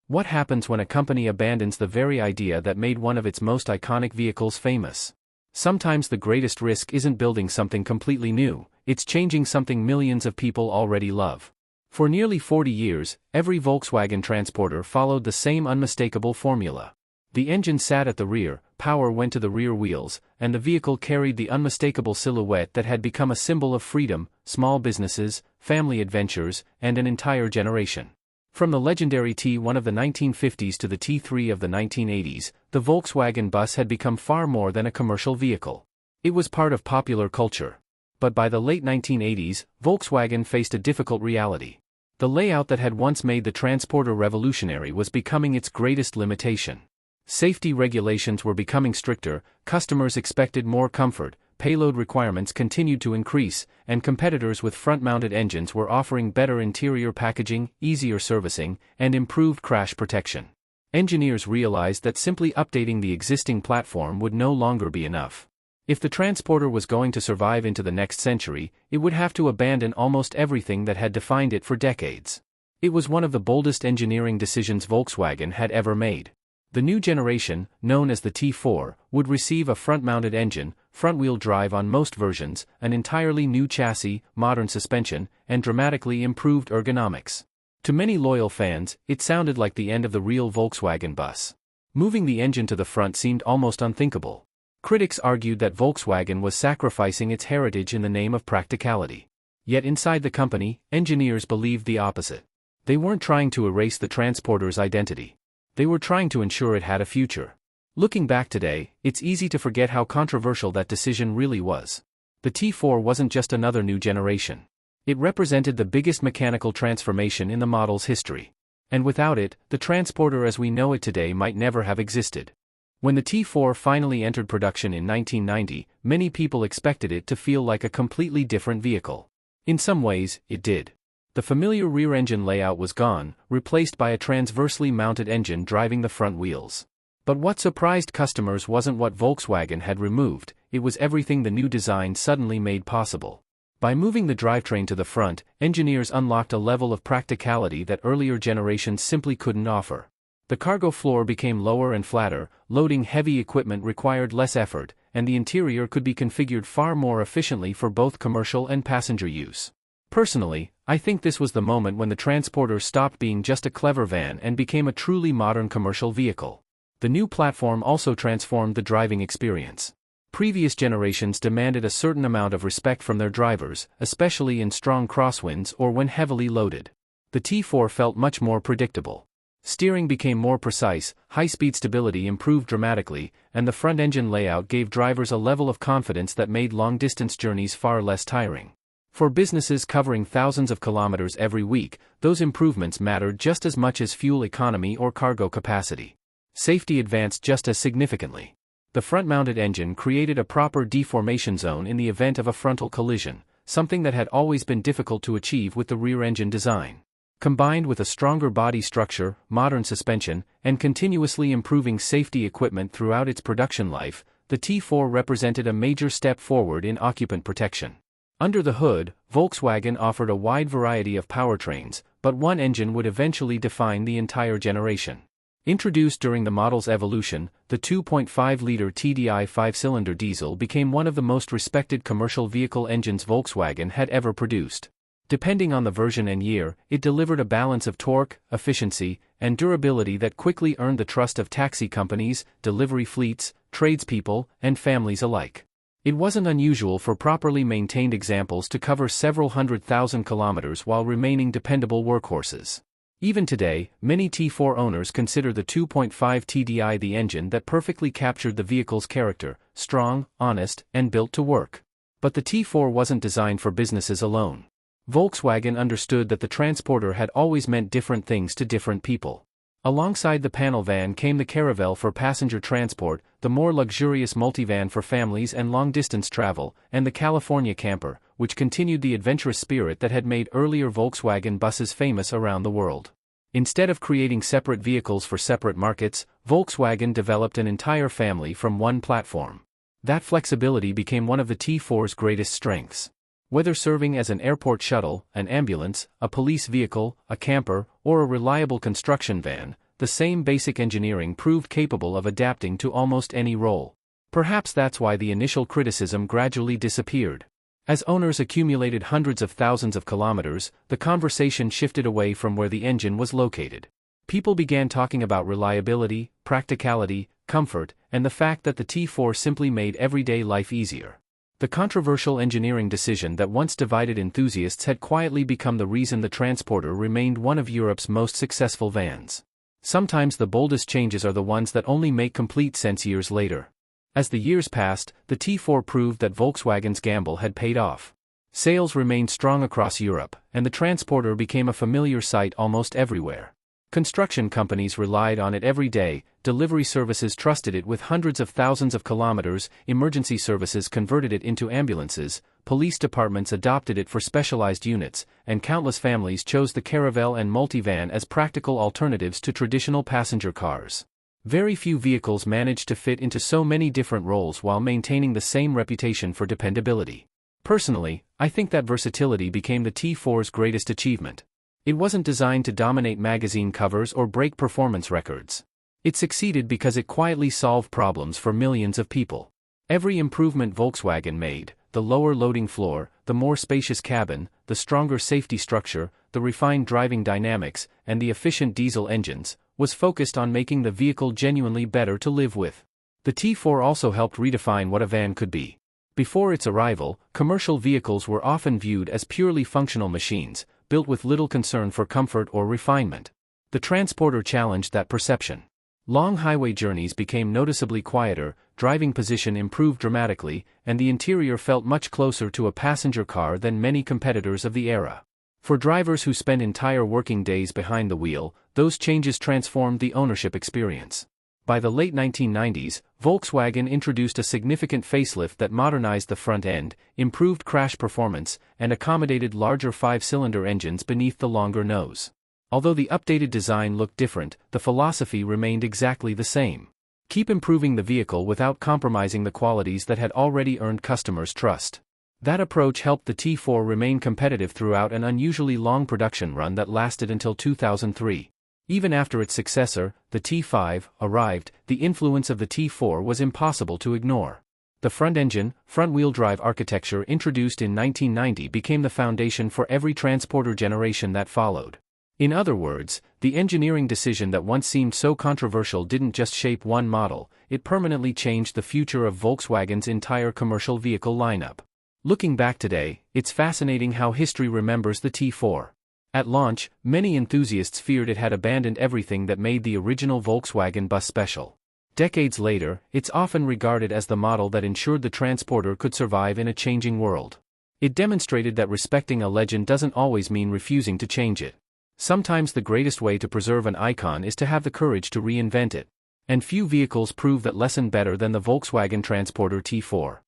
What happens when a company abandons the very idea that made one of its most iconic vehicles famous? Sometimes the greatest risk isn't building something completely new, it's changing something millions of people already love. For nearly 40 years, every Volkswagen Transporter followed the same unmistakable formula. The engine sat at the rear, power went to the rear wheels, and the vehicle carried the unmistakable silhouette that had become a symbol of freedom, small businesses, family adventures, and an entire generation. From the legendary T1 of the 1950s to the T3 of the 1980s, the Volkswagen Bus had become far more than a commercial vehicle. It was part of popular culture. But by the late 1980s, Volkswagen faced a difficult reality. The layout that had once made the Transporter revolutionary was becoming its greatest limitation. Safety regulations were becoming stricter, customers expected more comfort, payload requirements continued to increase, and competitors with front-mounted engines were offering better interior packaging, easier servicing, and improved crash protection. Engineers realized that simply updating the existing platform would no longer be enough. If the Transporter was going to survive into the next century, it would have to abandon almost everything that had defined it for decades. It was one of the boldest engineering decisions Volkswagen had ever made. The new generation, known as the T4, would receive a front-mounted engine, front-wheel drive on most versions, an entirely new chassis, modern suspension, and dramatically improved ergonomics. To many loyal fans, it sounded like the end of the real Volkswagen Bus. Moving the engine to the front seemed almost unthinkable. Critics argued that Volkswagen was sacrificing its heritage in the name of practicality. Yet inside the company, engineers believed the opposite. They weren't trying to erase the Transporter's identity. They were trying to ensure it had a future. Looking back today, it's easy to forget how controversial that decision really was. The T4 wasn't just another new generation. It represented the biggest mechanical transformation in the model's history. And without it, the Transporter as we know it today might never have existed. When the T4 finally entered production in 1990, many people expected it to feel like a completely different vehicle. In some ways, it did. The familiar rear-engine layout was gone, replaced by a transversely mounted engine driving the front wheels. But what surprised customers wasn't what Volkswagen had removed, it was everything the new design suddenly made possible. By moving the drivetrain to the front, engineers unlocked a level of practicality that earlier generations simply couldn't offer. The cargo floor became lower and flatter, loading heavy equipment required less effort, and the interior could be configured far more efficiently for both commercial and passenger use. Personally, I think this was the moment when the Transporter stopped being just a clever van and became a truly modern commercial vehicle. The new platform also transformed the driving experience. Previous generations demanded a certain amount of respect from their drivers, especially in strong crosswinds or when heavily loaded. The T4 felt much more predictable. Steering became more precise, high-speed stability improved dramatically, and the front-engine layout gave drivers a level of confidence that made long-distance journeys far less tiring. For businesses covering thousands of kilometers every week, those improvements mattered just as much as fuel economy or cargo capacity. Safety advanced just as significantly. The front-mounted engine created a proper deformation zone in the event of a frontal collision, something that had always been difficult to achieve with the rear-engine design. Combined with a stronger body structure, modern suspension, and continuously improving safety equipment throughout its production life, the T4 represented a major step forward in occupant protection. Under the hood, Volkswagen offered a wide variety of powertrains, but one engine would eventually define the entire generation. Introduced during the model's evolution, the 2.5-liter TDI 5-cylinder diesel became one of the most respected commercial vehicle engines Volkswagen had ever produced. Depending on the version and year, it delivered a balance of torque, efficiency, and durability that quickly earned the trust of taxi companies, delivery fleets, tradespeople, and families alike. It wasn't unusual for properly maintained examples to cover several 100,000 kilometers while remaining dependable workhorses. Even today, many T4 owners consider the 2.5 TDI the engine that perfectly captured the vehicle's character, strong, honest, and built to work. But the T4 wasn't designed for businesses alone. Volkswagen understood that the Transporter had always meant different things to different people. Alongside the panel van came the Caravelle for passenger transport, the more luxurious multivan for families and long-distance travel, and the California camper, which continued the adventurous spirit that had made earlier Volkswagen buses famous around the world. Instead of creating separate vehicles for separate markets, Volkswagen developed an entire family from one platform. That flexibility became one of the T4's greatest strengths. Whether serving as an airport shuttle, an ambulance, a police vehicle, a camper, or a reliable construction van, the same basic engineering proved capable of adapting to almost any role. Perhaps that's why the initial criticism gradually disappeared. As owners accumulated hundreds of thousands of kilometers, the conversation shifted away from where the engine was located. People began talking about reliability, practicality, comfort, and the fact that the T4 simply made everyday life easier. The controversial engineering decision that once divided enthusiasts had quietly become the reason the Transporter remained one of Europe's most successful vans. Sometimes the boldest changes are the ones that only make complete sense years later. As the years passed, the T4 proved that Volkswagen's gamble had paid off. Sales remained strong across Europe, and the Transporter became a familiar sight almost everywhere. Construction companies relied on it every day, delivery services trusted it with hundreds of thousands of kilometers, emergency services converted it into ambulances, police departments adopted it for specialized units, and countless families chose the Caravelle and Multivan as practical alternatives to traditional passenger cars. Very few vehicles managed to fit into so many different roles while maintaining the same reputation for dependability. Personally, I think that versatility became the T4's greatest achievement. It wasn't designed to dominate magazine covers or break performance records. It succeeded because it quietly solved problems for millions of people. Every improvement Volkswagen made, the lower loading floor, the more spacious cabin, the stronger safety structure, the refined driving dynamics, and the efficient diesel engines, was focused on making the vehicle genuinely better to live with. The T4 also helped redefine what a van could be. Before its arrival, commercial vehicles were often viewed as purely functional machines, built with little concern for comfort or refinement. The Transporter challenged that perception. Long highway journeys became noticeably quieter, driving position improved dramatically, and the interior felt much closer to a passenger car than many competitors of the era. For drivers who spend entire working days behind the wheel, those changes transformed the ownership experience. By the late 1990s, Volkswagen introduced a significant facelift that modernized the front end, improved crash performance, and accommodated larger 5-cylinder engines beneath the longer nose. Although the updated design looked different, the philosophy remained exactly the same. Keep improving the vehicle without compromising the qualities that had already earned customers' trust. That approach helped the T4 remain competitive throughout an unusually long production run that lasted until 2003. Even after its successor, the T5, arrived, the influence of the T4 was impossible to ignore. The front-engine, front-wheel drive architecture introduced in 1990 became the foundation for every Transporter generation that followed. In other words, the engineering decision that once seemed so controversial didn't just shape one model, it permanently changed the future of Volkswagen's entire commercial vehicle lineup. Looking back today, it's fascinating how history remembers the T4. At launch, many enthusiasts feared it had abandoned everything that made the original Volkswagen Bus special. Decades later, it's often regarded as the model that ensured the Transporter could survive in a changing world. It demonstrated that respecting a legend doesn't always mean refusing to change it. Sometimes the greatest way to preserve an icon is to have the courage to reinvent it. And few vehicles prove that lesson better than the Volkswagen Transporter T4.